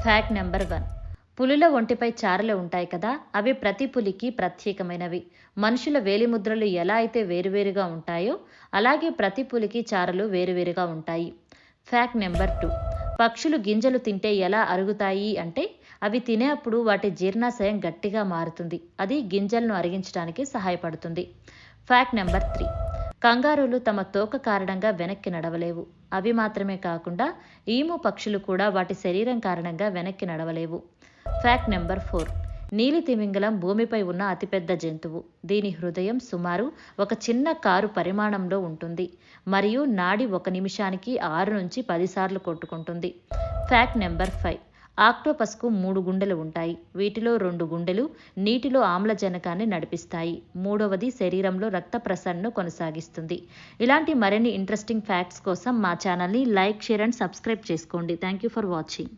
Fact number 1. పులుల ఒంటిపై చారలు ఉంటాయి కదా, అవి ప్రతి పులికి ప్రత్యేకమైనవి. మనుషుల వేలిముద్రలు ఎలా అయితే వేరువేరుగా ఉంటాయో, అలాగే ప్రతి పులికి చారలు వేరువేరుగా ఉంటాయి. Fact number 2. పక్షులు గింజలు తింటే ఎలా అరుగుతాయి అంటే, అవి తినేప్పుడు వాటి జీర్ణాశయం గట్టిగా మారుతుంది. అది గింజలను అరిగించడానికి సహాయపడుతుంది. Fact number 3. కంగారులు తమ తోక కారణంగా వెనక్కి నడవలేవు. అవి మాత్రమే కాకుండా ఈము పక్షులు కూడా వాటి శరీరం కారణంగా వెనక్కి నడవలేవు. Fact number 4. నీలి తిమింగలం భూమిపై ఉన్న అతిపెద్ద జంతువు. దీని హృదయం సుమారు ఒక చిన్న కారు పరిమాణంలో ఉంటుంది మరియు నాడి 1 నిమిషానికి 6 నుంచి 10 సార్లు కొట్టుకుంటుంది. Fact number 5. ఆక్టోపస్కు 3 గుండెలు ఉంటాయి. వీటిలో 2 గుండెలు నీటిలో ఆమ్లజనకాన్ని నడిపిస్తాయి. మూడవది శరీరంలో రక్త ప్రసరణను కొనసాగిస్తుంది. ఇలాంటి మరిన్ని ఇంట్రెస్టింగ్ ఫ్యాక్ట్స్ కోసం మా ఛానల్ని లైక్, షేర్ అండ్ సబ్స్క్రైబ్ చేసుకోండి. Thank you for watching.